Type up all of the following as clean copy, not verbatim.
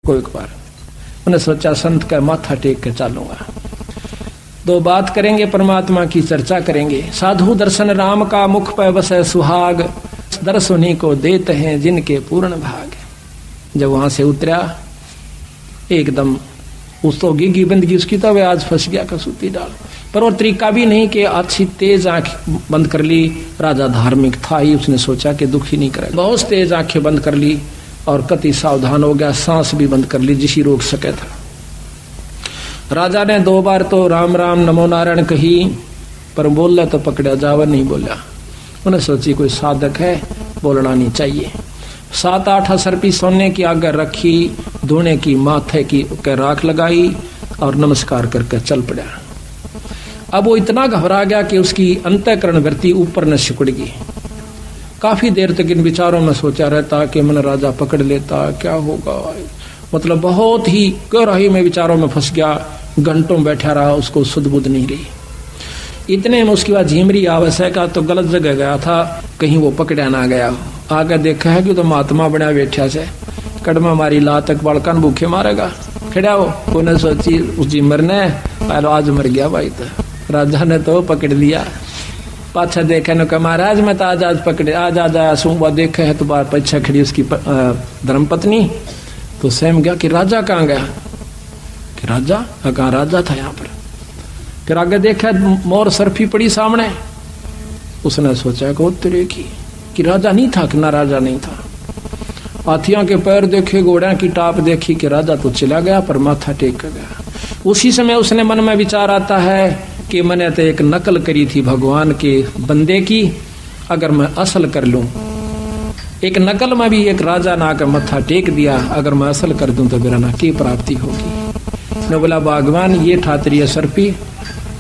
को एक बार उन्हें सोचा संत का माथा टेक के चलूंगा। दो बात करेंगे, परमात्मा की चर्चा करेंगे। साधु दर्शन राम का मुख पर बसे सुहाग, दर्श उन्हीं को देते हैं जिनके पूर्ण भाग। जब वहां से उतरा एकदम उस तो गिगी बंदगी उसकी, तो वह आज फंस गया कसूती डाल पर। वो तरीका भी नहीं कि अच्छी तेज आंख बंद कर ली। राजा धार्मिक था ही, उसने सोचा कि दुखी नहीं करे, बहुत तेज आंखें बंद कर ली और कति सावधान हो गया, सांस भी बंद कर ली जिसी रोक सके था। राजा ने दो बार तो राम राम नमो नारायण कही, पर बोला तो पकड़ा जावर नहीं बोला। उन्हें सोची कोई साधक है, बोलना नहीं चाहिए। 7-8 असरपी सोने की आगे रखी, धोने की माथे की के राख लगाई और नमस्कार करके चल पड़ा। अब वो इतना घबरा गया कि उसकी अंतःकरण वृत्ति ऊपर न सिकुड़ गई। काफी देर तक इन विचारों में सोचा रहता कि मन राजा पकड़ लेता, क्या होगा, मतलब बहुत ही गहराई में विचारों में फंस गया। घंटों बैठा रहा, उसको सुध बुध नहीं रही। इतने में उसके बाद झीमरी आवश्यक का तो गलत जगह गया था, कहीं वो पकड़ा ना गया। आगे देखा है कि तो महात्मा बना बैठा से कड़मा मारी ला तक बालकन भूखे मारेगा खड़ा हो। उन्हें सोची उस झीमर ने आज मर गया भाई, तो राजा ने तो पकड़ लिया। पाछा देखे न महाराज मैं तो आज पकड़े आज आया सुबह देखे है तो बार पीछे खड़ी उसकी धर्मपत्नी। तो सहम गया कि राजा कहाँ गया, कि राजा कहाँ, राजा था यहाँ पर। फिर आगे देखा मोर सरफी पड़ी सामने। उसने सोचा कि तेरे की कि राजा नहीं था, कि ना राजा नहीं था। हाथियों के पैर देखे, घोड़ों की टाप देखी कि राजा तो चला गया, पर माथा टेक कर गया। उसी समय उसने मन में विचार आता है कि मैंने तो एक नकल करी थी भगवान के बंदे की, अगर मैं असल कर लूं, एक नकल में भी एक राजा ना आकर मत्था टेक दिया, अगर मैं असल कर दूं तो मेरा ना की प्राप्ति होगी। ने बोला भगवान ये ठातरी सरपी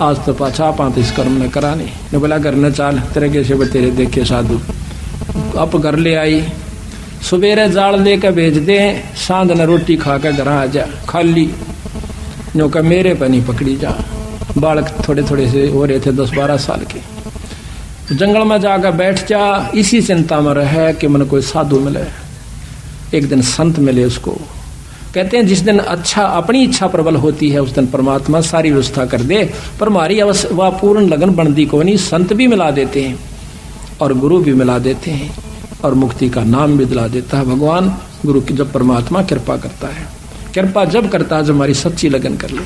आज तो पाछा पात इस कर्म न कराने। ने बोला घर न चाल तेरे कैसे तेरे देखे साधु। अब घर ले आई, सुबेरे जाल लेकर भेज दे, सांझ न रोटी खा कर घर आ जा, खाली नो का मेरे पर नहीं पकड़ी जा। बालक थोड़े थोड़े से हो रहे थे, 10-12 साल के। जंगल में जाकर बैठ जा, इसी चिंता में रहे कि मन कोई साधु मिले, एक दिन संत मिले उसको। कहते हैं जिस दिन अच्छा अपनी इच्छा प्रबल होती है उस दिन परमात्मा सारी व्यवस्था कर दे, पर हमारी वह पूर्ण लगन बनती को नहीं। संत भी मिला देते हैं और गुरु भी मिला देते हैं और मुक्ति का नाम भी दिला देता है भगवान। गुरु की जब परमात्मा कृपा करता है, कृपा जब करता है जब हमारी सच्ची लगन कर ले।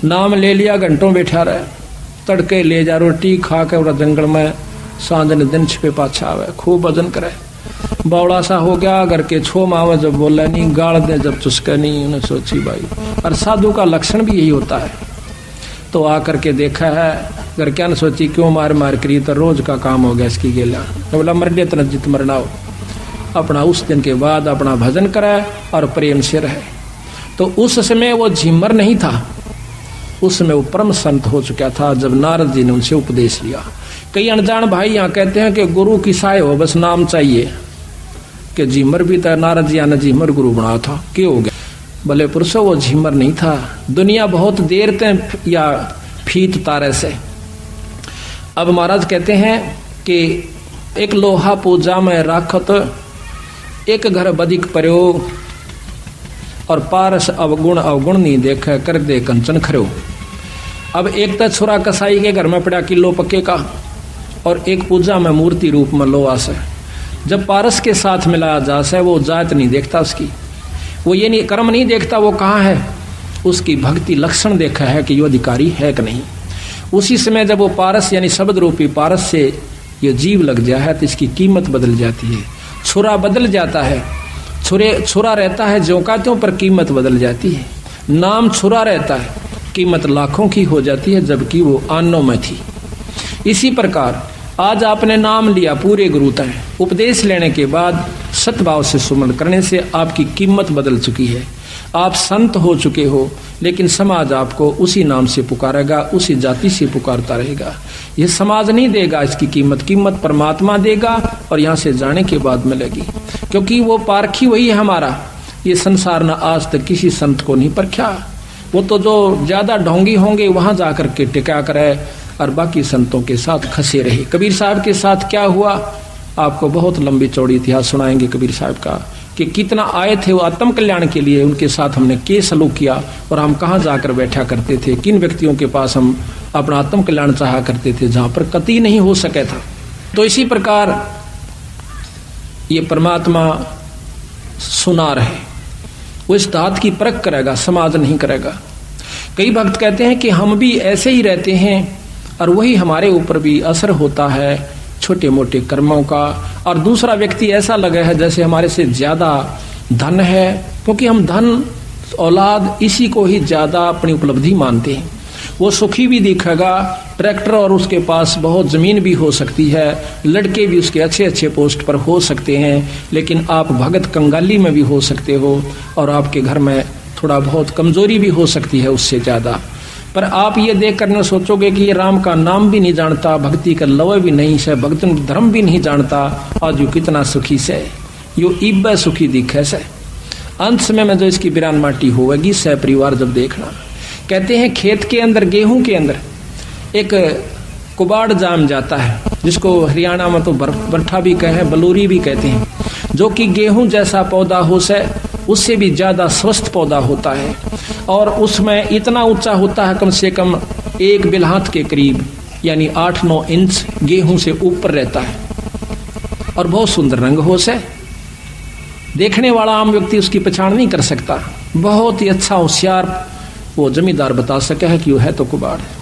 नाम ले लिया, घंटों बैठा रहे, तड़के ले जा रोटी खा के और जंगल में सांझ ने दिन छिपे पाछा आवे, खूब भजन करे। बावड़ा सा हो गया, घर के छो मावे जब बोला नहीं, गाड़ दे जब चुसके नहीं। उन्हें सोची भाई, और साधु का लक्षण भी यही होता है। तो आकर के देखा है, घर क्या न सोची क्यों मार मार करी, तो रोज का काम हो गया इसकी गेला। तो बोला मर दे तना जित मरनाओ, अपना उस दिन के बाद अपना भजन करे और प्रेम से रहे। तो उस समय वो झिमर नहीं था, उस समय वो परम संत हो चुका था जब नारद जी ने उनसे उपदेश लिया। कई अनजान भाई यहाँ कहते हैं कि गुरु की सहाय हो, बस नाम चाहिए, कि झिमर भी था, नारद जी ने झिमर गुरु बनाया था, क्यों हो गया? भले पुरुषों वो झिमर नहीं था। दुनिया बहुत देर तक या फीत तारे से। अब महाराज कहते हैं कि एक लोहा पूजा में राखत, एक घर बदिक प्रयोग, और पारस अवगुण अवगुण नहीं देखे, कर दे कंचन खरो। अब एक तो छुरा कसाई के घर में पड़ा किलो पक्के का, और एक पूजा में मूर्ति रूप में लोहा से। जब पारस के साथ मिलाया जाए वो जात नहीं देखता उसकी, वो ये नहीं कर्म नहीं देखता वो कहाँ है, उसकी भक्ति लक्षण देखा है कि ये अधिकारी है कि नहीं। उसी समय जब वो पारस यानी शब्द रूपी पारस से ये जीव लग जाए है तो इसकी कीमत बदल जाती है, छुरा बदल जाता है। छुरा रहता है ज्यों का त्यों, पर कीमत बदल जाती है। नाम छुरा रहता है, कीमत लाखों की हो जाती है, जबकि वो आनों में थी। इसी प्रकार आज आपने नाम लिया पूरे गुरु तय, उपदेश लेने के बाद सतभाव से सुमरण करने से आपकी कीमत बदल चुकी है। आप संत हो चुके हो, लेकिन समाज आपको उसी नाम से पुकारेगा, उसी जाति से पुकारता रहेगा। यह समाज नहीं देगा इसकी कीमत, कीमत परमात्मा देगा, और यहाँ से जाने के बाद मिलेगी, क्योंकि वो पारखी वही है हमारा। ये संसार ने आज तक किसी संत को नहीं परखा। वो तो जो ज्यादा ढोंगी होंगे वहां जाकर के टिका करे और बाकी संतों के साथ खसे रहे। कबीर साहब के साथ क्या हुआ, आपको बहुत लंबी चौड़ी इतिहास सुनाएंगे कबीर साहब का। कि कितना आए थे वो आत्म कल्याण के लिए, उनके साथ हमने क्या सलूक किया और हम कहाँ जाकर बैठा करते थे, किन व्यक्तियों के पास हम अपना आत्म कल्याण चाहा करते थे जहां पर कतई नहीं हो सके था। तो इसी प्रकार ये परमात्मा सुनार है, वो इस धात की परख करेगा, समाज नहीं करेगा। कई भक्त कहते हैं कि हम भी ऐसे ही रहते हैं और वही हमारे ऊपर भी असर होता है छोटे मोटे कर्मों का, और दूसरा व्यक्ति ऐसा लगा है जैसे हमारे से ज्यादा धन है, क्योंकि हम धन औलाद इसी को ही ज्यादा अपनी उपलब्धि मानते हैं। वो सुखी भी दिखेगा, ट्रैक्टर और उसके पास बहुत जमीन भी हो सकती है, लड़के भी उसके अच्छे अच्छे पोस्ट पर हो सकते हैं, लेकिन आप भगत कंगाली में भी हो सकते हो और आपके घर में थोड़ा बहुत कमजोरी भी हो सकती है उससे ज्यादा। पर आप ये देख कर न सोचोगे कि ये राम का नाम भी नहीं जानता, भक्ति का लव भी नहीं से, भक्तन धर्म भी नहीं जानता, आज यू कितना सुखी से, यो इब्बे सुखी दिखे से। अंत समय में जो इसकी बिरान माटी होगी सह परिवार जब देखना। कहते हैं खेत के अंदर, गेहूं के अंदर एक कुबाड़ जाम जाता है, जिसको हरियाणा में तो बरठा भी कहे, बलूरी भी कहते हैं, जो कि गेहूं जैसा पौधा हो से उससे भी ज्यादा स्वस्थ पौधा होता है, और उसमें इतना ऊंचा होता है, कम से कम 1 बिलहात के करीब, यानी 8-9 इंच गेहूं से ऊपर रहता है, और बहुत सुंदर रंग हो से, देखने वाला आम व्यक्ति उसकी पहचान नहीं कर सकता। बहुत ही अच्छा होशियार वो जमींदार बता सके है कि वो है तो कुबाड़ है।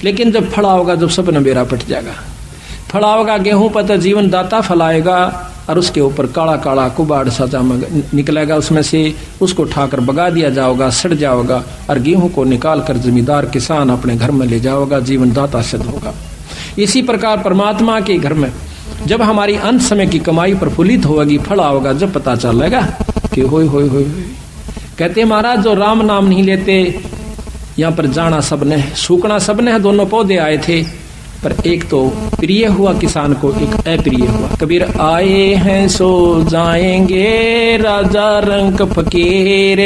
लेकिन जब फड़ा होगा, जब सपना बेरा पट जाएगा, फड़ा होगा गेहूं पर तो जीवन दाता फलाएगा, और उसके ऊपर काला काला कुबाड़ सा निकलेगा, उसमें से उसको उठाकर बगा दिया जाओगा, सड़ जाओगा, और गेहूं को निकाल कर जमींदार किसान अपने घर में ले जाओगा, जीवन दाता सिद्ध होगा। इसी प्रकार परमात्मा के घर में जब हमारी अंत समय की कमाई प्रफुल्लित होगी, फला होगा, जब पता चलेगा कि होय होय होय। कहते महाराज जो राम नाम नहीं लेते, यहाँ पर जाना सबने है, सूखना सबने है, दोनों पौधे आए थे, पर एक तो प्रिय हुआ किसान को, एक अप्रिय हुआ। कबीर आए हैं सो जाएंगे राजा रंग फकीर,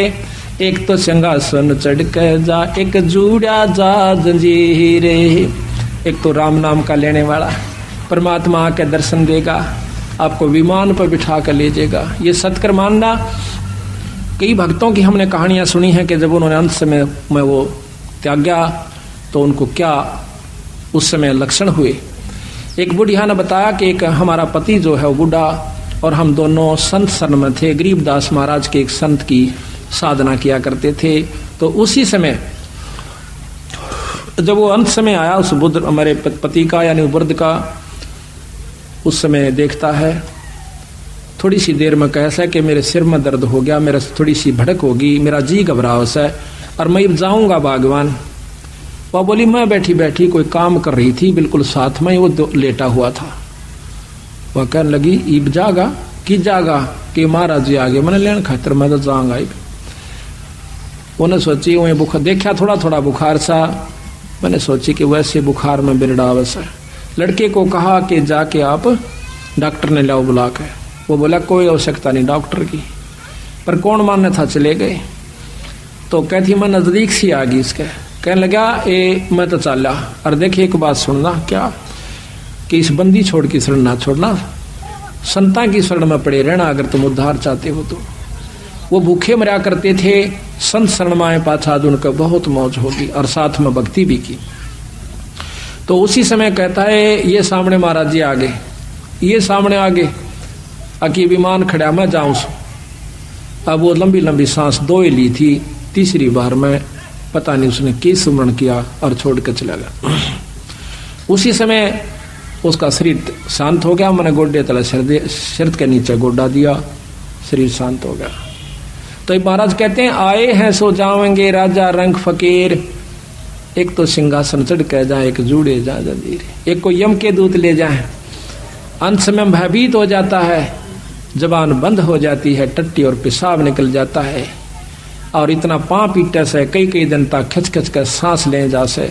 एक तो सिंहासन चढ़ कर जा, एक जुड़ा जा जंजीर। एक तो राम नाम का लेने वाला परमात्मा आके दर्शन देगा, आपको विमान पर बिठा कर ले जाएगा, ये सत्कर मानना। कई भक्तों की हमने कहानियां सुनी हैं कि जब उन्होंने अंत समय में वो त्यागा तो उनको क्या उस समय लक्षण हुए। एक बुढ़िया ने बताया कि एक हमारा पति जो है वो बूढ़ा, और हम दोनों संत शरण में थे, गरीबदास महाराज के एक संत की साधना किया करते थे। तो उसी समय जब वो अंत समय आया, उस बुद्ध हमारे पति का यानी बुद्ध का, उस समय देखता है, थोड़ी सी देर में कैसा है कि मेरे सिर में दर्द हो गया, मेरा थोड़ी सी भड़क होगी, मेरा जी घबराव सा है, और मैं जाऊंगा बागवान। वह बोली मैं बैठी बैठी कोई काम कर रही थी, बिल्कुल साथ में ही वो लेटा हुआ था। वह कहने लगी ईब जागा कि जागा कि महाराज जी आगे, मैंने लेने खातर मैं तो जाऊंगा। उन्हें सोची वही बुखार देखा, थोड़ा थोड़ा बुखार सा, मैंने सोची कि वैसे बुखार में बिरडावस है। लड़के को कहा कि जाके आप डॉक्टर ने लाओ बुला के। वो बोला कोई आवश्यकता नहीं डॉक्टर की, पर कौन मानने था, चले गए। तो कहती मैं नजदीक सी आ गई इसके, कहने लगा ए मैं तो चला, और देखिए एक बात सुनना, क्या कि इस बंदी छोड़ की शरण ना छोड़ना, संता की शरण में पड़े रहना अगर तुम उद्धार चाहते हो तो। वो भूखे मरा करते थे, संत शरण में आए पाछा उनका बहुत मौज होगी, और साथ में भक्ति भी की। तो उसी समय कहता है ये सामने महाराज जी आ गए, ये सामने आ गए, अकी विमान खड़ा मैं जाऊं। अब वो लंबी लंबी सांस दो ही ली थी, तीसरी बार में पता नहीं उसने किस सुमरण किया और छोड़ कर चला गया। उसी समय उसका शरीर शांत हो गया, मैंने गोड्डे तले सिर के नीचे गोड्डा दिया, शरीर शांत हो गया। तो महाराज कहते हैं आए हैं सो जाएंगे राजा रंग फकीर, एक तो सिंहासन चढ़ कर जाए, एक जूड़े जा जंजीर, एक को यम के दूत ले जाए। अंत समय भयभीत हो जाता है, जबान बंद हो जाती है, टट्टी और पेशाब निकल जाता है, और इतना पांव पीटे से कई कई दिन तक खच खच कर सांस ले जा से।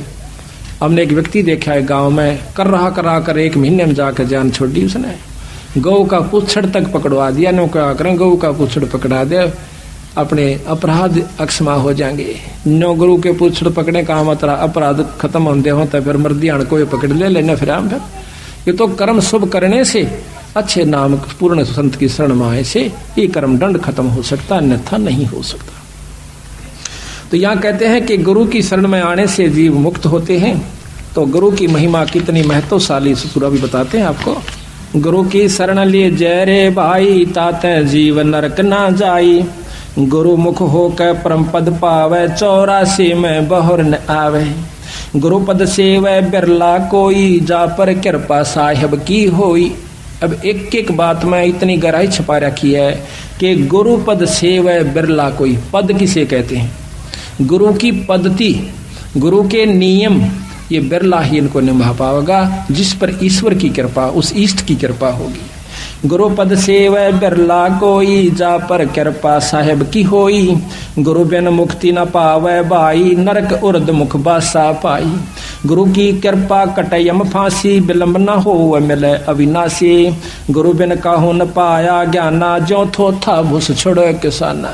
हमने एक व्यक्ति देखा है गांव में, कर रहा कर 1 महीने में जाकर जान छोड़ दी उसने। गौ का पुछड़ तक पकड़वा दिया, नो क्या करें, गौ का पुछड़ पकड़ा दे, अपने अपराध अक्षमा हो जाएंगे। नो गुरु के पुछड़ पकड़ने का मतलब अपराध खत्म होते हो, तो फिर मर्दियाण को पकड़ ले लेना। फिर ये तो कर्म शुभ करने से अच्छे नाम पूर्ण संत की शरण में आए से ये कर्म दंड खत्म हो सकता, अन्यथा नहीं हो सकता। तो यहाँ कहते हैं कि गुरु की शरण में आने से जीव मुक्त होते हैं। तो गुरु की महिमा कितनी महत्वशाली सूरा भी बताते हैं आपको। गुरु की शरण लिए जय रे भाई, ताते जीव नरक ना जाई। गुरु मुख हो के परम पद पावे, 84 में बहुर न आवे। गुरु पद सेवै बिरला कोई, जा पर कृपा साहिब की होई। अब एक एक बात में इतनी गहराई छपा रखी है कि गुरु पद सेवै बिरला कोई। पद किसे कहते हैं? गुरु की पद्धति, गुरु के नियम, ये बिरला ही इनको निभा पाएगा जिस पर ईश्वर की कृपा, उस इष्ट की कृपा होगी। गुरु पद सेवै बिरला कोई, जा पर कृपा साहेब की होई। गुरु बिन मुक्ति न पावै भाई, नरक उर्द मुख बासा पाई। गुरु की कृपा कटयम फांसी, विलंब न हो मिले अविनाशी। गुरु बिन काहू न पाया ज्ञाना, ज्यों थो था भूस छोड़ किसाना।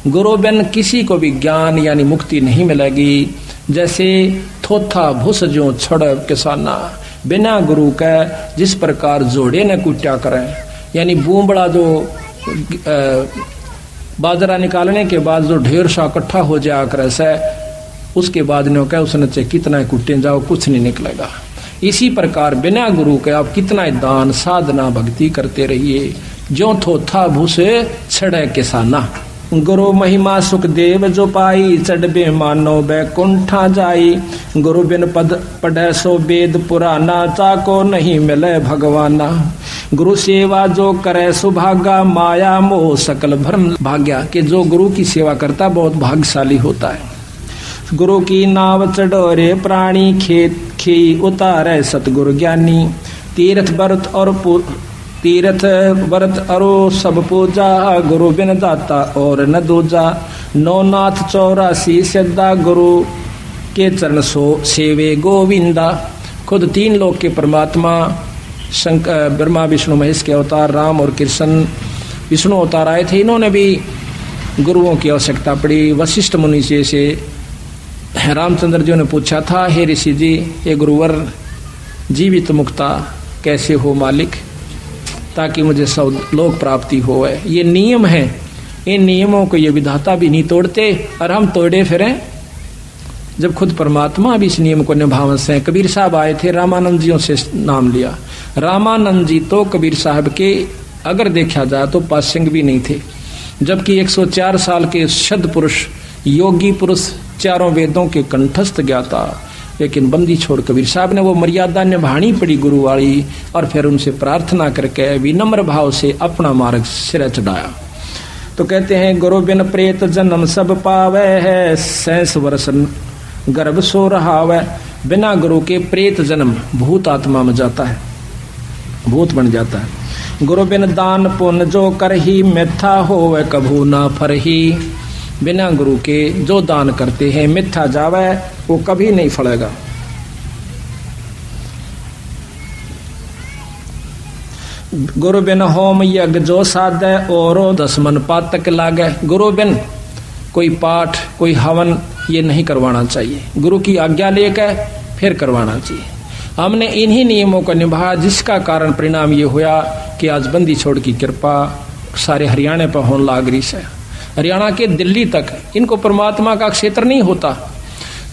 गुरु बिन किसी को भी ज्ञान यानी मुक्ति नहीं मिलेगी, जैसे थोथा भूस जो छड़ किसाना। बिना गुरु का जिस प्रकार जोड़े न कुट्या करें, यानी बूंबड़ा जो बाजरा निकालने के बाद जो ढेर सा इकट्ठा हो जाया करे से, उसके बाद ने कह उसने चाहे कितना कुट्टे जाओ कुछ नहीं निकलेगा। इसी प्रकार बिना गुरु के आप कितना दान साधना भक्ति करते रहिए, जो थोथा भूस छड़े किसाना। गुरु महिमा सुख देव जो पाई, चढ़बे मानो बैकुंठा जाई। गुरु बिन पद पढ़े सो वेद पुराना, चाको नहीं मिले भगवाना। गुरु सेवा जो करे सुभागा, माया मोह सकल भ्रम भाग्या। कि जो गुरु की सेवा करता बहुत भाग्यशाली होता है। गुरु की नाव चढ़ोरे प्राणी, खेत खे उतारे सतगुरु ज्ञानी। तीर्थ व्रत अरो सब पूजा, गुरु बिन दाता और न दूजा। नौनाथ 84 सिद्धा, गुरु के चरण सो सेवे गोविंदा। खुद 3 लोक के परमात्मा ब्रह्मा विष्णु महेश के अवतार राम और कृष्ण विष्णु अवतार आए थे। इन्होंने भी गुरुओं की आवश्यकता पड़ी। वशिष्ठ मुनि जी से रामचंद्र जी ने पूछा था, हे ऋषि जी, ये गुरुवर जीवित मुक्ता कैसे हो मालिक, ताकि मुझे सब लोक प्राप्ति हो। ये नियम है, इन नियमों को ये विधाता भी नहीं तोड़ते और हम तोड़े फिरें, जब खुद परमात्मा भी इस नियम को निभावन से। कबीर साहब आए थे, रामानंद जियों से नाम लिया। रामानंद जी तो कबीर साहब के अगर देखा जाए तो पासंग भी नहीं थे, जबकि 104 साल के शद पुरुष योगी पुरुष, 4 वेदों के कंठस्थ ज्ञाता, लेकिन बंदी छोड़ कबीर साहब ने वो मर्यादा निभानी पड़ी गुरु वाली, और फिर उनसे प्रार्थना करके विनम्र भाव से अपना मार्ग सिर चढ़ाया। तो कहते हैं, गुरु बिन प्रेत जन्म सब पावे है, 6 वर्ष गर्भ सो रहावे। बिना गुरु के प्रेत जन्म भूत आत्मा में जाता है, भूत बन जाता है। गुरु बिन दान पुण्य जो करही, मिथ्या होवे कभू ना फरही। बिना गुरु के जो दान करते हैं मिथ्या जावे, वो कभी नहीं फलेगा। गुरु बिन होम यज्ञ जो साधे, औरो 10 मन पातक लागे। गुरु बिन कोई पाठ कोई हवन ये नहीं करवाना चाहिए, गुरु की आज्ञा लेकर फिर करवाना चाहिए। हमने इन्हीं नियमों को निभाया, जिसका कारण परिणाम ये हुआ कि आज बंदी छोड़ की कृपा सारे हरियाणा पर होने लाग रही है। हरियाणा के दिल्ली तक इनको परमात्मा का क्षेत्र नहीं होता।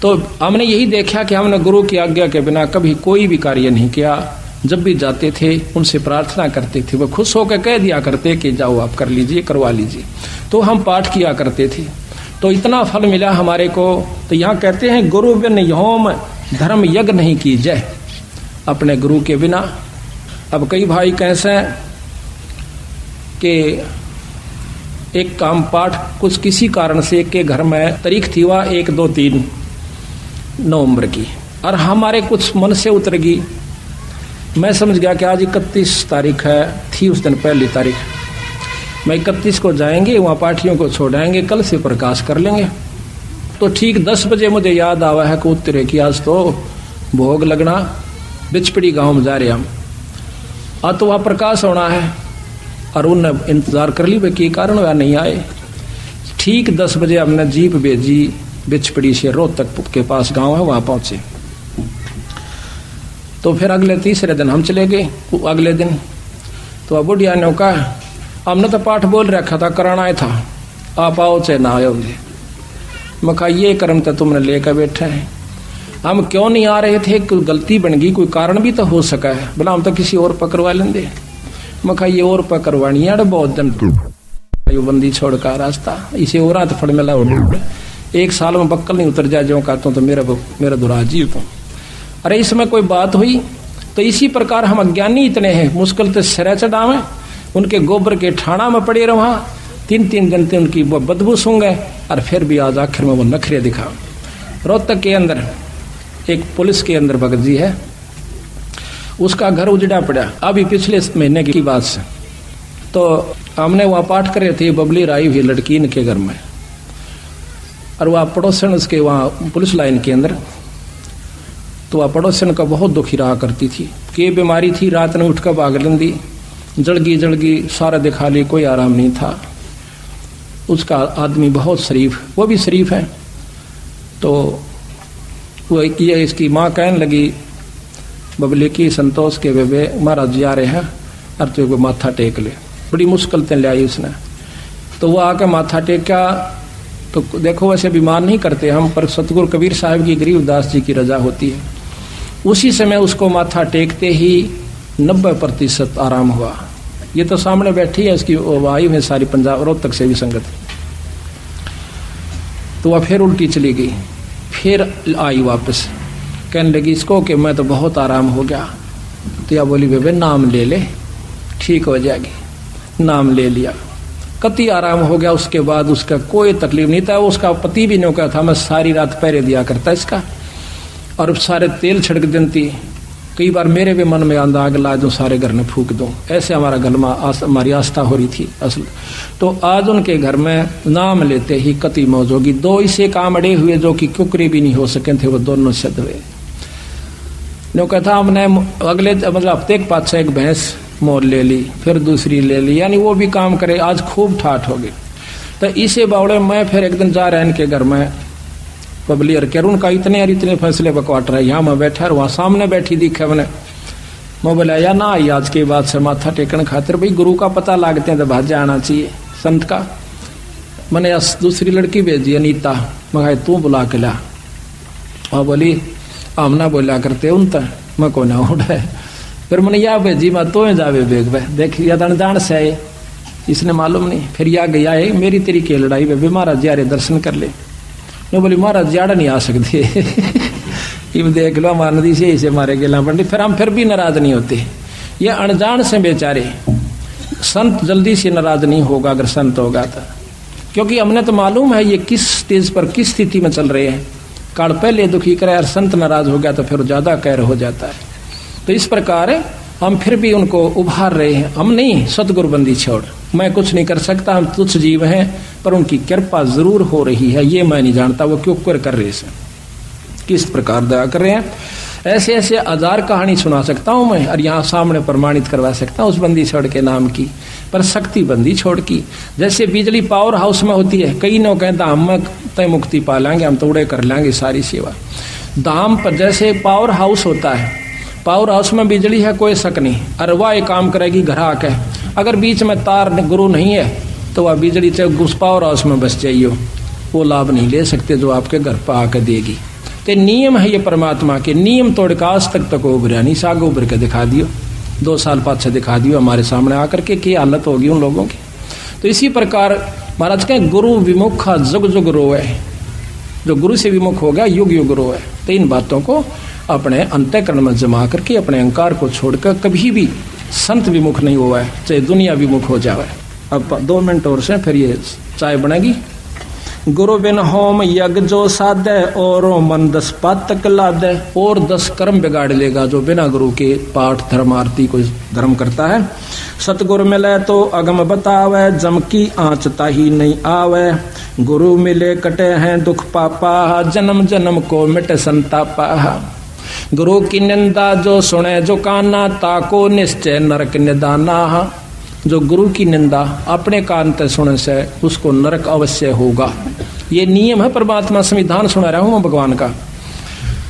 तो हमने यही देखा कि हमने गुरु की आज्ञा के बिना कभी कोई भी कार्य नहीं किया। जब भी जाते थे उनसे प्रार्थना करते थे, वो खुश होकर कह दिया करते कि जाओ आप कर लीजिए, करवा लीजिए। तो हम पाठ किया करते थे, तो इतना फल मिला हमारे को। तो यहाँ कहते हैं, गुरु बिन होम धर्म यज्ञ नहीं कीजिए, अपने गुरु के बिना। अब कई भाई कैसे कि एक काम पाठ कुछ किसी कारण से एक के घर में तारीख थी वह 1, 2, 3 नवंबर की, और हमारे कुछ मन से उतर गई। मैं समझ गया कि आज 31 तारीख है, थी उस दिन पहली तारीख। मैं 31 को जाएंगे वहाँ पाठियों को छोड़ाएंगे, कल से प्रकाश कर लेंगे। तो ठीक 10 बजे मुझे याद आवा है कि उत्तरे की आज तो भोग लगना, बिचपड़ी गांव में जा रहे हम, आज तो वहाँ प्रकाश होना है। और उनने इंतजार कर ली भाई के कारण वह नहीं आए। ठीक 10 बजे हमने जीप भेजी बिचपड़ी से रोहतक के पास गांव है, वहां पहुंचे। तो फिर अगले तीसरे दिन हम चले गए। अगले दिन तो अब बुढ़िया ने कहा हमने तो पाठ बोल रखा था, कराना ही था, आप आओ चाहे ना आए होंगे। मैं कहा ये कर्म तो तुमने लेकर बैठे हैं, हम क्यों नहीं आ रहे थे, कोई गलती बन गई, कोई कारण भी तो हो सका है, बोला हम तो किसी और पकड़वा लेंगे। मैं कहा ये और पकड़वानी है बहुत दिन बंदी छोड़कर रास्ता, इसे और हाथ फड़ मिला एक साल में बक्कल नहीं उतर जाए जो कहता हूँ तो मेरा दुराजी तो। अरे इसमें कोई बात हुई तो इसी प्रकार हम अज्ञानी इतने हैं, मुश्किल से सिरा चढ़ावे, उनके गोबर के ठाणा में पड़े रहा, 3-3 दिन से उनकी वो बदबू सूंघे और फिर भी आज आखिर में वो नखरे दिखा। रोहतक के अंदर एक पुलिस के अंदर भगत जी है, उसका घर उजड़ा पड़ा अभी पिछले महीने की बात से। तो हमने वहाँ पाठ करे थे, बबली राई हुई लड़की इनके घर में, और वह पड़ोसन उसके वहाँ पुलिस लाइन के अंदर, तो वह पड़ोसन का बहुत दुखी रहा करती थी कि बीमारी थी, रात में उठकर भाग लेंदी, जड़गी सारा दिखा ली, कोई आराम नहीं था। उसका आदमी बहुत शरीफ, वो भी शरीफ है। तो वो ये इसकी माँ कहने लगी बबली की संतोष के बेबे महाराज जा रहे हैं और तो माथा टेक ले, बड़ी मुश्किल से ले आई उसने। तो वो आके माथा टेका, तो देखो वैसे बीमार नहीं करते हम, पर सतगुरु कबीर साहब की गरीबदास जी की रजा होती है। उसी समय उसको माथा टेकते ही 90% आराम हुआ। ये तो सामने बैठी है, इसकी आई है सारी पंजाब रोहतक से भी संगत। तो वह फिर उल्टी चली गई, फिर आई वापस, कहने लगी इसको कि मैं तो बहुत आराम हो गया। तो या बोली बेबे नाम ले ले ठीक हो जाएगी। नाम ले लिया, कति आराम हो गया। उसके बाद उसका कोई तकलीफ नहीं था। उसका पति भी नहीं कहा था, मैं सारी रात पहरे दिया करता इसका, और सारे तेल छिड़क देती। कई बार मेरे भी मन में आंदा आग ला दूं, सारे घर में फूक दूं, ऐसे हमारा घर में हमारी आस्था हो रही थी असल। तो आज उनके घर में नाम लेते ही कति मौज होगी। 2 इसे काम अड़े हुए जो कि कुकरी भी नहीं हो सके थे, वो दोनों सिद्ध हुए। नो कहता हमने अगले मतलब हफ्ते के पास एक भैंस मोल ले ली, फिर दूसरी ले ली, यानी वो भी काम करे। आज खूब ठाठ हो गई। तो इसे बावड़े मैं फिर एक दिन जा रहा है इनके घर में बबली और कैरून का इतने फैसले बकवाट रहे। यहाँ मैं बैठा और वहाँ सामने बैठी दिखे मैंने। मैं बोला या ना आई आज के बाद से माथा टेकन खातिर, भाई गुरु का पता लागते हैं तो भाज्य आना चाहिए संत का। मैंने दूसरी लड़की भेजी अनीता, मैं तू बुला के ला। और बोली हम ना बोला करते उन तक मैं को ना उड़ा। फिर मैंने या भेजी मैं तो जावे बेग देख या अनजान से आए, इसने मालूम नहीं। फिर या गया है मेरी तेरी के लड़ाई में महाराज यारे दर्शन कर ले। मैं बोली महाराज ज्यादा नहीं आ सकते इब देख लो हमारा नदी से इसे मारे गेला पंडित। फिर हम फिर भी नाराज नहीं होते। ये अनजान से बेचारे संत जल्दी से नाराज नहीं होगा अगर संत होगा तो, क्योंकि हमने तो मालूम है ये किस स्टेज पर किस स्थिति में चल रहे हैं। काल पहले दुखी करे और संत नाराज हो गया तो फिर ज्यादा कहर हो जाता है। तो इस प्रकार हम फिर भी उनको उभार रहे हैं। हम नहीं सतगुरु बंदी छोड़, मैं कुछ नहीं कर सकता, हम तुच्छ जीव हैं, पर उनकी कृपा जरूर हो रही है। ये मैं नहीं जानता वो क्यों कर रहे हैं, किस प्रकार दया कर रहे हैं। ऐसे ऐसे 1000 कहानी सुना सकता हूं मैं, और यहाँ सामने प्रमाणित करवा सकता हूँ उस बंदी छोड़ के नाम की। पर शक्ति बंदी छोड़ की जैसे बिजली पावर हाउस में होती है, कई नो कहता हम तय मुक्ति पा लेंगे, हम तोड़े कर लेंगे सारी सेवा। धाम पर जैसे पावर हाउस होता है, पावर हाउस में बिजली है कोई शक नहीं, और वह एक काम करेगी घर आके। अगर बीच में तार गुरु नहीं है तो वह बिजली चाहे उस पावर हाउस में बस जाइए, वो लाभ नहीं ले सकते जो आपके घर पर आकर देगी। तो नियम है ये परमात्मा के, नियम तोड़ का आज तक उभरा नहीं, साग उभर के दिखा दियो, 2 साल पाछे दिखा दियो हमारे सामने आकर के क्या हालत होगी उन लोगों की। तो इसी प्रकार महाराज कहें गुरु विमुखा जुग जुग रोए, जो गुरु से विमुख हो गया युग युग रोए। तो इन बातों को अपने अंतःकरण में जमा करके अपने अहंकार को छोड़कर कभी भी संत विमुख नहीं हुआ है, चाहे दुनिया विमुख हो जाए। अब 2 मिनट और से फिर ये चाय बनेगी। गुरु बिन होम यज्ञ जो साधे और मन 10 पातक लादे, और 10 कर्म बिगाड़ लेगा जो बिना गुरु के पाठ धर्म आरती को धर्म करता है। सतगुरु मिले तो अगम बतावे, जम की आँच ताही नहीं आवे। गुरु मिले कटे हैं दुख पापा, जन्म जन्म को मिटे संतापा। गुरु की निंदा जो सुने जो काना, ताको निश्चय नरक निदाना। जो गुरु की निंदा अपने कान तक सुने से उसको नरक अवश्य होगा। ये नियम है परमात्मा संविधान सुना रहा हूं मैं भगवान का।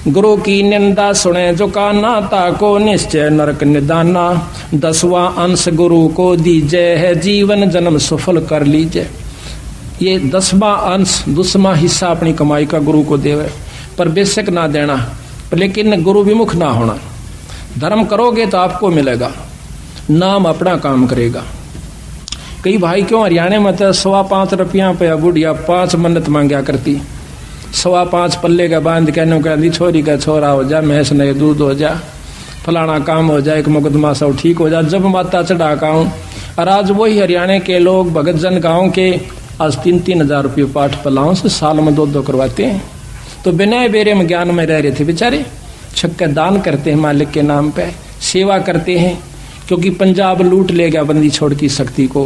गुरु की निंदा सुने जो काना, ताको निश्चय नरक निदाना। 10वां अंश गुरु को दीजय है, जीवन जन्म सफल कर लीजिए। ये 10वां अंश 10वां हिस्सा अपनी कमाई का गुरु को देवे, पर बेशक ना देना, लेकिन गुरु विमुख ना होना। धर्म करोगे तो आपको मिलेगा, नाम अपना काम करेगा। कई भाई क्यों हरियाणा में तो 5.25 रुपया पे बुढ़िया 5 मन्नत मांगया करती, 5.25 पल्ले का बांध कहने कहती छोरी का छोरा हो जा, भैंस नहीं दूध हो जा, फलाना काम हो जाए, एक मुकदमा सब ठीक हो जा, जब माता चढ़ा काऊं। और आज वही हरियाणा के लोग भगत जन गाँव के आज 3-3 हजार रुपये पाठ पलाओं से साल में 2-2 करवाते हैं। तो बिना बेरे में ज्ञान में रह रहे थे बेचारे। छक्के दान करते हैं मालिक के नाम पे, सेवा करते हैं, क्योंकि पंजाब लूट ले गया बंदी छोड़ की शक्ति को।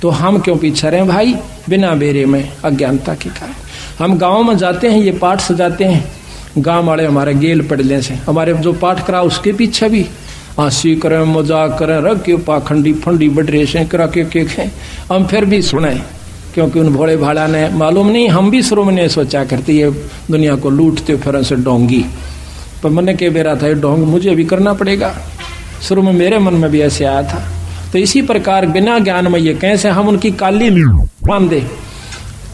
तो हम क्यों पीछे रहे भाई, बिना बेरे में अज्ञानता के कारण। हम गांव में जाते हैं, ये पाठ सजाते हैं, गांव वाले हमारे गेल पड़ने से हमारे जो पाठ करा उसके पीछे भी हंसी करें, मजाक करें, रख के पाखंडी फंडी बटरे से करा के हम फिर भी सुने, क्योंकि उन भोले भाड़ा ने मालूम नहीं, हम भी शुरू में नहीं सोचा करती ये दुनिया को लूटते फिर से डोंगी, पर मन के बेरा था ये डोंग मुझे भी करना पड़ेगा। शुरू में मेरे मन में भी ऐसे आया था। तो इसी प्रकार बिना ज्ञान में ये कैसे हम उनकी काली मान दे,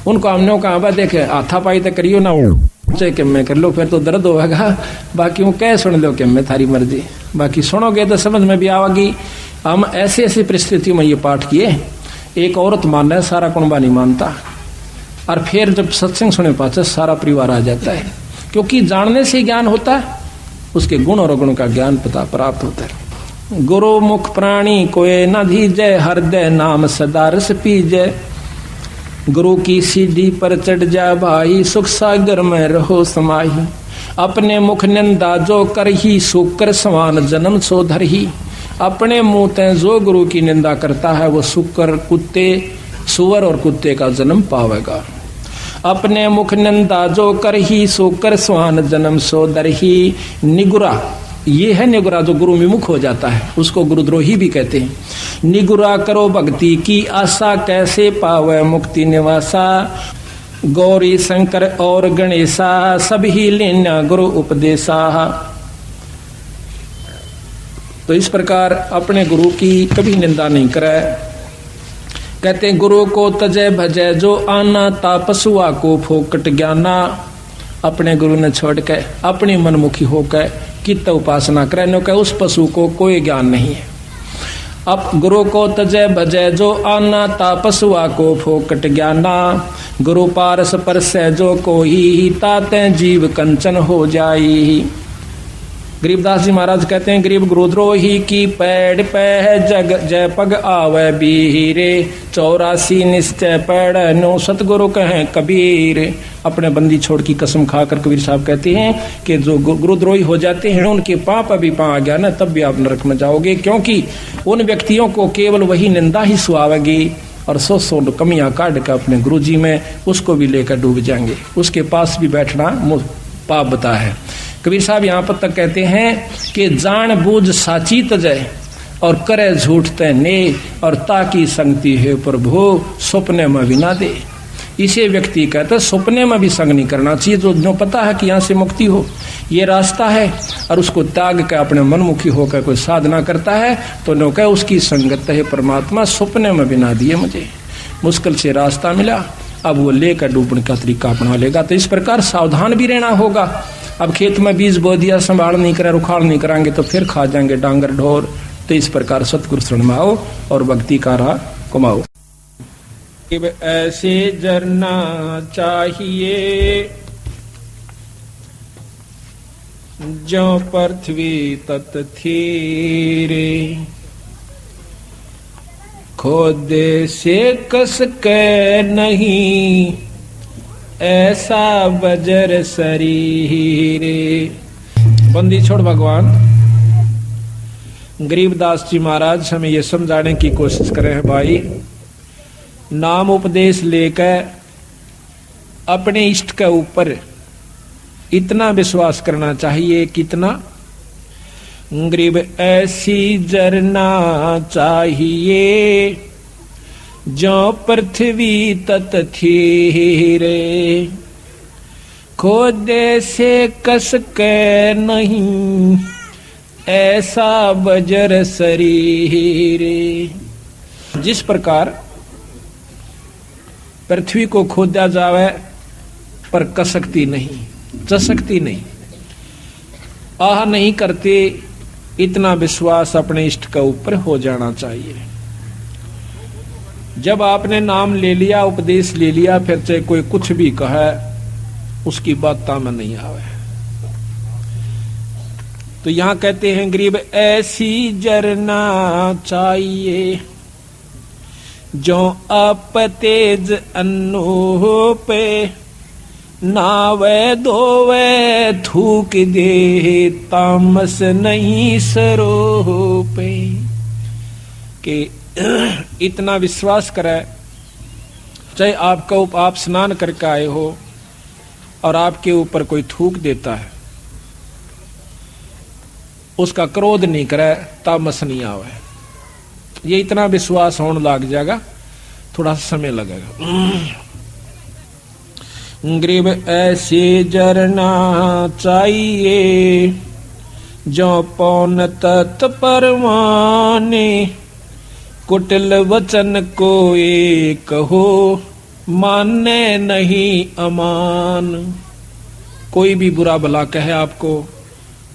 उनको हमने कहा देखे हाथापाई तो करियो ना, चाहे कि मैं कर लो फिर तो दर्द होगा, बाकी वो कह सुन लो कि मैं थारी मर्जी, बाकी सुनोगे तो समझ में भी आवेगी। हम ऐसी ऐसी परिस्थितियों में ये पाठ किए, एक औरत मान रहा है, सारा कुनबा नहीं मानता, और फिर जब सत्संग सुने पाचे सारा परिवार आ जाता है, क्योंकि जानने से ज्ञान होता है, उसके गुण और अवगुण का ज्ञान पता प्राप्त होता है। गुरु मुख प्राणी कोय न धीजय, हृदय नाम सदा रस पीजय। गुरु की सीढ़ी पर चढ़ जा भाई, सुख सागर में रहो समाही। अपने मुख निंदा जो कर ही, सुकर समान जन्म सो धर ही। अपने मुंह ते जो गुरु की निंदा करता है वो सुकर कुत्ते सुअर और कुत्ते का जन्म पावेगा। अपने मुख निंदा जो कर ही, सुकर समान जन्म सो धर ही। निगुरा, ये है निगुरा जो गुरु विमुख हो जाता है, उसको गुरुद्रोही भी कहते हैं। निगुरा करो भक्ति की आशा, कैसे पावे मुक्ति निवासा। गौरी शंकर और गणेशा, सभी लेना गुरु उपदेशा। तो इस प्रकार अपने गुरु की कभी निंदा नहीं करे। कहते गुरु को तजय भजय जो आना, तापसुआ को फोकट ज्ञाना। अपने गुरु ने छोड़ के अपनी मनमुखी होकर कित उपासना करे, नो कहे उस पशु को कोई ज्ञान नहीं है। अब गुरु को तजय भजय जो आना, तापसुआ को फोकट ज्ञाना। गुरु पारस परस जो कोई, ताते जीव कंचन हो जाई। गरीबदास जी महाराज कहते हैं गरीब गुरुद्रोही की पैड़ पे जग जय पग आवे बीरे। 84 निश्चय पैड़ नो सतगुरु कहें कबीर। अपने बंदी छोड़ की कसम खाकर कबीर साहब कहते हैं कि जो गुरुद्रोही हो जाते हैं उनके पाप अभी पा आ गया ना, तब भी आप नरक में जाओगे, क्योंकि उन व्यक्तियों को केवल वही निंदा ही सुहावेगी और 100 कमियां काट कर अपने गुरु जी में उसको भी लेकर डूब जाएंगे। उसके पास भी बैठना पाप बता है। कबीर साहब यहाँ पर तक कहते हैं कि जान बूझ साची तजय और करे झूठ ते ने, और ताकि संगति है प्रभु सपने में भी ना दे। इसे व्यक्ति कहते सपने में भी संग नहीं करना चाहिए, जो पता है कि यहाँ से मुक्ति हो ये रास्ता है, और उसको त्याग कर अपने मनमुखी होकर कोई साधना करता है तो नो कहे उसकी संगत है परमात्मा सपने में भी ना दिए। मुझे मुश्किल से रास्ता मिला, अब वो लेकर डूबने का तरीका अपना लेगा। तो इस प्रकार सावधान भी रहना होगा। अब खेत में बीज बो दिया, संभाल नहीं करा, रुखाड़ नहीं कराएंगे तो फिर खा जाएंगे डांगर ढोर। तो इस प्रकार सतगुरु शरण में आओ और भक्ति का राह कमाओ। ऐसे जरना चाहिए जो पृथ्वी तत थीरे। खोदे से कस के नहीं ऐसा बजर शरीरे। बंदी छोड़ भगवान गरीबदास जी महाराज हमें ये समझाने की कोशिश कर रहे हैं भाई, नाम उपदेश लेकर अपने इष्ट के ऊपर इतना विश्वास करना चाहिए, कितना गरीब ऐसी जरना चाहिए जो पृथ्वी तत थीरे। खोदे से कस के नहीं, ऐसा बजर शरीरे। जिस प्रकार पृथ्वी को खोदा जावे पर कसकती नहीं, चसकती नहीं, आह नहीं करते, इतना विश्वास अपने इष्ट के ऊपर हो जाना चाहिए। जब आपने नाम ले लिया, उपदेश ले लिया, फिर चाहे कोई कुछ भी कहे, उसकी बात में नहीं आवे। तो यहां कहते हैं गरीब ऐसी जरना चाहिए, जो आप तेज अन्नो पे, नावे धोवे थूक दे, तामस नहीं सरो पे। कि इतना विश्वास करे, चाहे आपका आप स्नान करके आए हो और आपके ऊपर कोई थूक देता है, उसका क्रोध नहीं करे, तामस नहीं आवे। ये इतना विश्वास होने लग जाएगा, थोड़ा समय लगेगा। गरीब ऐसे जरना चाहिए, जो पौन तत् परवाने, कुटिल वचन को एक हो, माने नहीं अमान। कोई भी बुरा भला कहे आपको,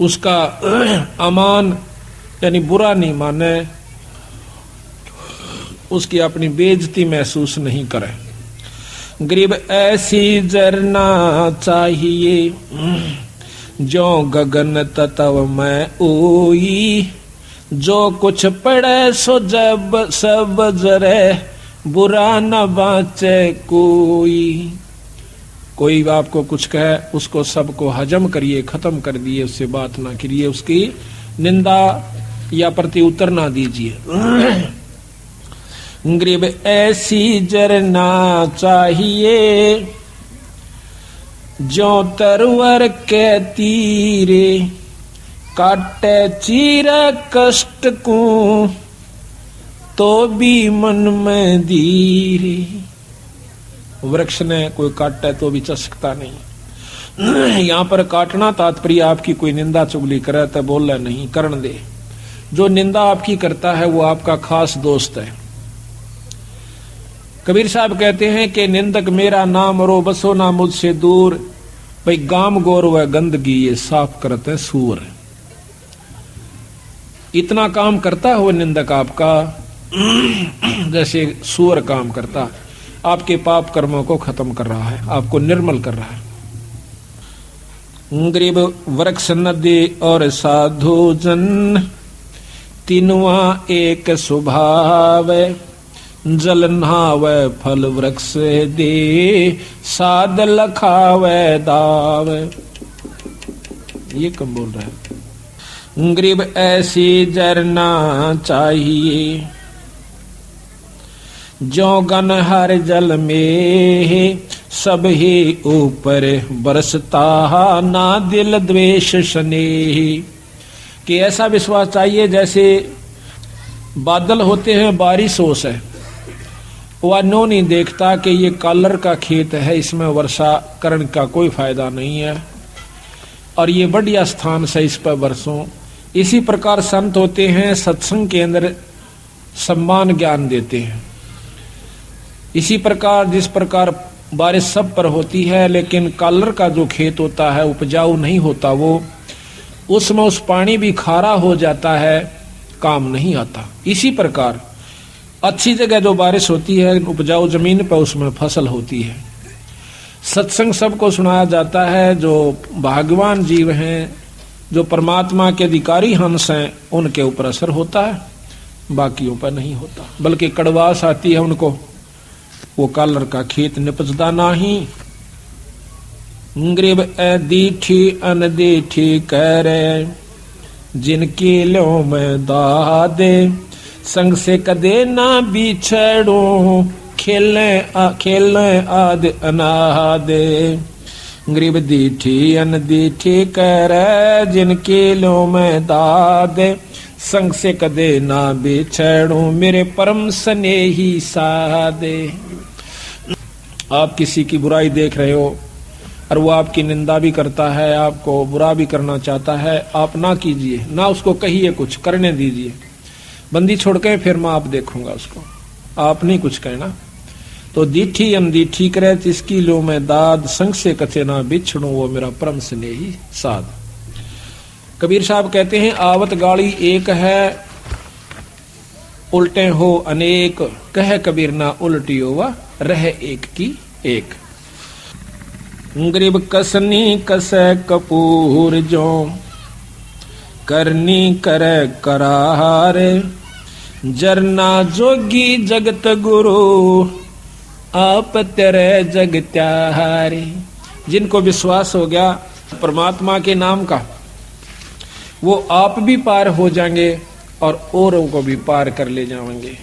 उसका अमान यानी बुरा नहीं माने, उसकी अपनी बेइज्जती महसूस नहीं करे। गरीब ऐसी जरना चाहिए, जो गगन तत्व में ओई, जो कुछ पड़े सो जब सब जरे, बुरा न बाचे कोई। कोई आपको कुछ कहे, उसको सबको हजम करिए, खत्म कर दिए, उससे बात ना करिए, उसकी निंदा या प्रति उत्तर ना दीजिए। गरीब ऐसी जरना चाहिए, जो तरवर के तीरे, काटे चीरा कष्ट को, तो भी मन में धीरे। वृक्ष ने कोई काटे तो भी चसकता नहीं। यहाँ पर काटना तात्पर्य आपकी कोई निंदा चुगली करे तो बोले नहीं, करण दे। जो निंदा आपकी करता है वो आपका खास दोस्त है। कबीर साहब कहते हैं कि निंदक मेरा नाम रो, बसो ना मुझसे दूर। भाई गाम गोर व गंदगी ये साफ करते सूर। इतना काम करता है वो निंदक आपका, जैसे सूर काम करता। आपके पाप कर्मों को खत्म कर रहा है, आपको निर्मल कर रहा है। गरीब वृक्ष नदी और साधु जन, तीनवा एक स्वभाव। जल नहावे फल वृक्ष दे, साध लखावे दाव। ये कम बोल रहा है। गरीब ऐसी जरना चाहिए, जो गन हर जल में, सब ही ऊपर बरसता, ना दिल द्वेष स्नेह। कि ऐसा विश्वास चाहिए जैसे बादल होते हैं, बारिश ओस है, वह नो नहीं देखता कि ये कालर का खेत है, इसमें वर्षा करण का कोई फायदा नहीं है और ये बढ़िया स्थान से इस पर बरसों। इसी प्रकार संत होते हैं, सत्संग के अंदर सम्मान ज्ञान देते हैं। इसी प्रकार जिस प्रकार बारिश सब पर होती है, लेकिन कालर का जो खेत होता है उपजाऊ नहीं होता, वो उसमें उस पानी भी खारा हो जाता है, काम नहीं आता। इसी प्रकार अच्छी जगह जो बारिश होती है, उपजाऊ जमीन पर, उसमें फसल होती है। सत्संग सबको सुनाया जाता है। जो भाग्यवान जीव हैं, जो परमात्मा के अधिकारी हंस हैं, उनके ऊपर असर होता है, बाकियों पर नहीं होता। बल्कि कड़वास आती है उनको, वो कालर का खेत निपजदा नाही। गरीब दीठी अनदीठी करे, जिनकी लो में दादे, संग से कदे ना बिछड़ो, खेले आद अनादे। गरीब दीठी अनदीठी करे, जिनकी लो में दादे, संग से कदे ना बिछड़ो, मेरे परम स्नेही सादे। आप किसी की बुराई देख रहे हो, और वो आपकी निंदा भी करता है, आपको बुरा भी करना चाहता है, आप ना कीजिए, ना उसको कहिए, कुछ करने दीजिए। बंदी छोड़ के फिर मैं आप देखूंगा उसको, आप नहीं कुछ कहना। तो दीठी अनदीठी करे जिसकी लो मैं दाद, संग से कथे ना बिछड़ू वो मेरा परम स्नेही साध। कबीर साहब कहते हैं आवत गाड़ी एक है, उल्टे हो अनेक, कह कबीर ना उल्टियो व रह एक की एक। गरीब कसनी कसे कपूर जो, करनी करे करार, जरना जोगी जगत गुरु, आप तेरे जग त्यारे। जिनको विश्वास हो गया परमात्मा के नाम का, वो आप भी पार हो जाएंगे और औरों को भी पार कर ले जाएंगे।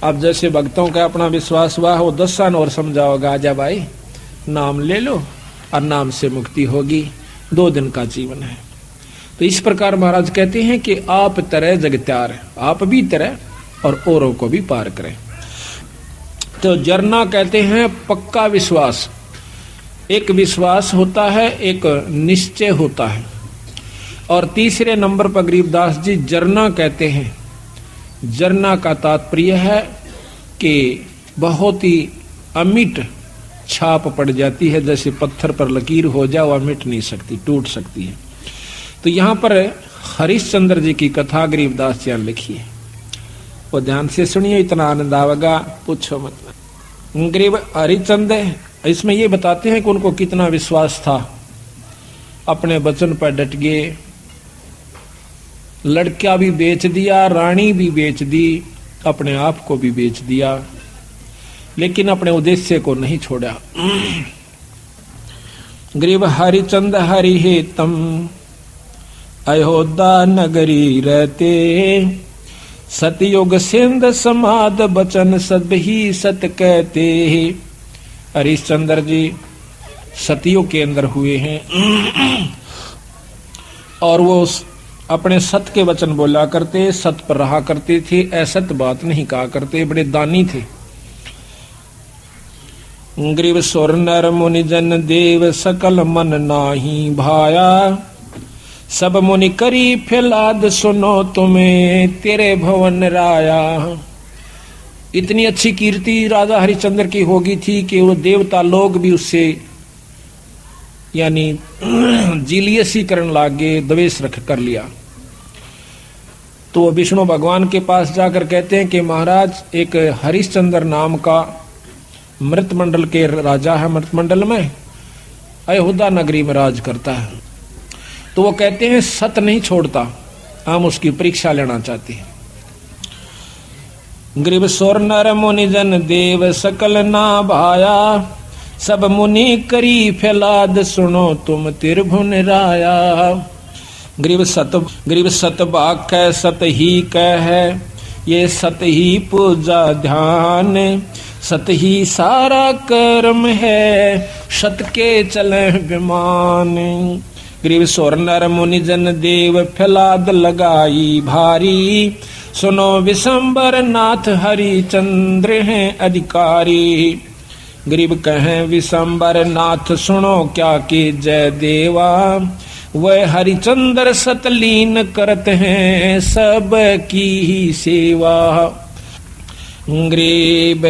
अब जैसे भक्तों का अपना विश्वास हुआ हो, 10 साल और समझाओगा, आजा भाई नाम ले लो और नाम से मुक्ति होगी, 2 दिन का जीवन है। तो इस प्रकार महाराज कहते हैं कि आप तरह जगत्यार, आप भी तरह और औरों को भी पार करें। तो जरना कहते हैं पक्का विश्वास, एक विश्वास होता है, एक निश्चय होता है। और तीसरे नंबर पर गरीबदास जी जरना कहते हैं। जरना का तात्पर्य है कि बहुत ही अमिट छाप पड़ जाती है, जैसे पत्थर पर लकीर हो जाए वह मिट नहीं सकती, टूट सकती है। तो यहाँ पर हरिश्चंद्र जी की कथा गरीबदास जी ने लिखी है, वो ध्यान से सुनिए, इतना आनंद आवेगा पूछो मत। गरीब हरिश्चंद्र इसमें ये बताते हैं कि उनको कितना विश्वास था, अपने वचन पर डट गए, लड़का भी बेच दिया, रानी भी बेच दी, अपने आप को भी बेच दिया, लेकिन अपने उद्देश्य को नहीं छोड़ा। गरीब हरिचंद हरि हे तम, अयोध्या नगरी रहते, सतयुग सिंध समाद बचन सब ही सत कहते। हरिश्चंद्र जी सतयुग के अंदर हुए हैं और वो अपने सत के वचन बोला करते, सत पर रहा करते थे, असत बात नहीं कहा करते, बड़े दानी थे। ग्रीव सुर नर मुनि जन देव सकल मन नाही भाया, सब मुनि करी फिलाद सुनो तुम्हें तेरे भवन राया। इतनी अच्छी कीर्ति राजा हरिश्चंद्र की होगी थी कि वो देवता लोग भी उससे यानी जीलियसी करने लागे, द्वेष रख कर लिया। तो वो विष्णु भगवान के पास जाकर कहते हैं कि महाराज एक हरिश्चंद्र नाम का मृतमंडल के राजा है, मृतमंडल में अयोध्या नगरी में राज करता है। तो वो कहते हैं सत नहीं छोड़ता, हम उसकी परीक्षा लेना चाहते हैं। ग्रीव सुर नर मुनि जन देव सकल ना भाया, सब मुनि करी फैलाद सुनो तुम त्रिभुवन राया। ग्रीव सत बाक है सत ही कह है, ये सत ही पूजा ध्यान, सत ही सारा कर्म है, सत के चले विमान। ग्रीव सुर नर मुनि जन देव फैलाद लगाई भारी, सुनो विशंबर नाथ हरिचंद्र हैं अधिकारी। गरीब कहें विशंबर नाथ सुनो क्या कि जय देवा, वह हरिचंद्र सतलीन करते हैं सब की ही सेवा। गरीब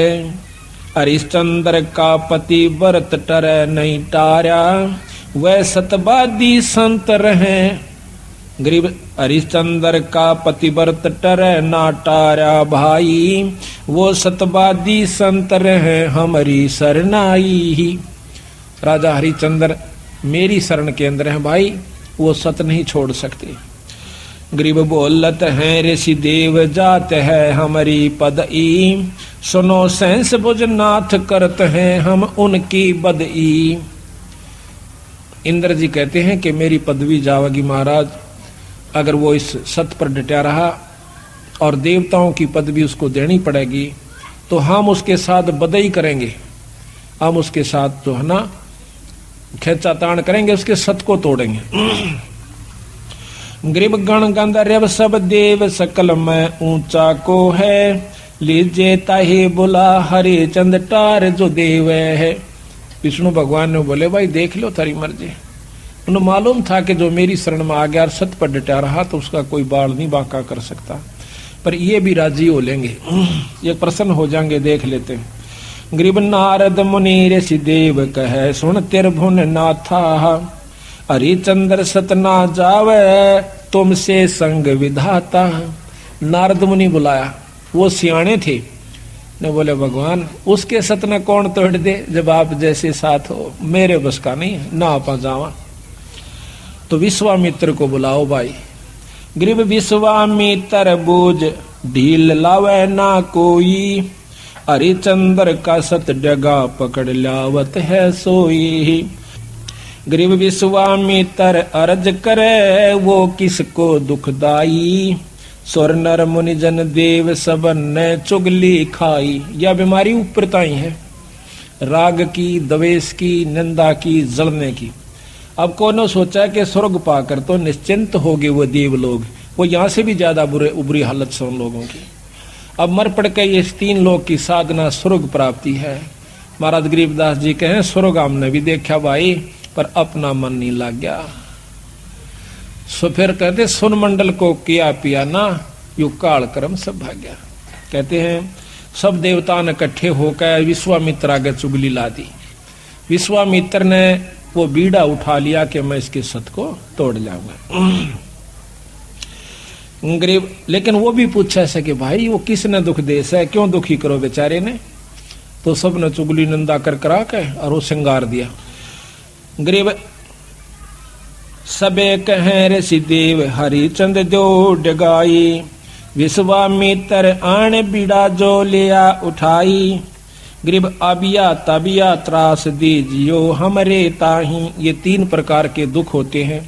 हरिश्चंद्र का पति व्रत टर नहीं टारा, वह सतवादी संत रहे। गरीब हरिश्चंद्र का पतिव्रत टर ना टारा भाई, वो सतवादी संत रहे हमारी शरणाई। राजा हरिश्चंद्र मेरी शरण के अंदर है भाई, वो सत नहीं छोड़ सकते। गरीब बोलत हैं ऋषि देव जात है हमारी पदई, सुनो सहस भुज नाथ करत हैं हम उनकी बदई। इंद्र जी कहते हैं कि मेरी पदवी जावेगी महाराज, अगर वो इस सत पर डटा रहा और देवताओं की पदवी उसको देनी पड़ेगी, तो हम उसके साथ बदई करेंगे, हम उसके साथ जो है ना खेचातान करेंगे, उसके सत को तोड़ेंगे। गरीब गण गंधर्व सब देव सकल में ऊंचा को है, लीजिए ताहे बुला हरिचंद टार जो देव है। विष्णु भगवान ने बोले भाई देख लो तारी मर्जी। उन्हें मालूम था कि जो मेरी शरण में आ गया और सत्य पर डटा रहा तो उसका कोई बाल नहीं बांका कर सकता, पर ये भी राजी हो लेंगे, ये प्रसन्न हो जाएंगे, देख लेते हैं। गरीब नारद मुनि ऋषि देव कहे सुन तिरभुन नाथा, हरिचंद्र सतना जावे तुमसे संग विधाता। नारद मुनि बुलाया, वो सियाणे थे, ने बोले भगवान उसके सतना कौन तोड़ दे, जब आप जैसे साथ हो, मेरे बस का नहीं ना आपा जावा। तो विश्वामित्र को बुलाओ भाई। गरीब विश्वामित्र बूझ ढील लावे ना कोई, हरिचंद्र का सत डगा पकड़ लावत है सोई। गरीब विश्वामित्र अर्ज करे वो किसको दुखदाई, स्वर नर मुनि जन देव सबन ने चुगली खाई। यह बीमारी ऊपरताई है, राग की, द्वेष की, निंदा की, जलने की। अब कौन सोचा कि स्वर्ग पाकर तो निश्चिंत हो गए वो देव लोग, वो यहाँ से भी ज्यादा बुरी हालत से उन लोगों की। अब मर पड़ के ये 3 लोग की साधना स्वर्ग प्राप्ति है। महाराज गरीबदास जी कहें स्वर्ग हमने भी देखा भाई, पर अपना मन नहीं लग गया। सो फिर कहते सुन मंडल को किया पिया ना, यु काल कर्म सब भाग्या। कहते हैं सब देवता ने इकट्ठे होकर विश्वामित्र आगे चुगली ला दी। विश्वामित्र ने वो बीड़ा उठा लिया कि मैं इसके सत को तोड़ जाऊंगा। गरीब लेकिन वो भी पूछा ऐसा कि भाई वो किसने दुख देश है, क्यों दुखी करो बेचारे ने। तो सब ने चुगली निंदा कर करा के और वो श्रृंगार दिया। गरीब सबे कहे ऋषि देव हरिचंद जो डगाई, विश्वामित्र आण बीड़ा जो लिया उठाई। गरीब अबिया तबिया त्रास दीजियो हमरे ताही। ये 3 प्रकार के दुख होते हैं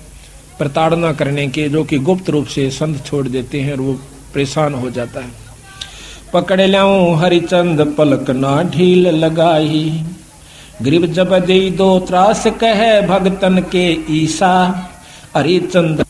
प्रताड़ना करने के, जो कि गुप्त रूप से संत छोड़ देते हैं और वो परेशान हो जाता है। पकड़ लाऊं हरिचंद पलक ना ढील लगाई, गरीब जब दे दो त्रास कहे भगतन के ईसा। हरिचंद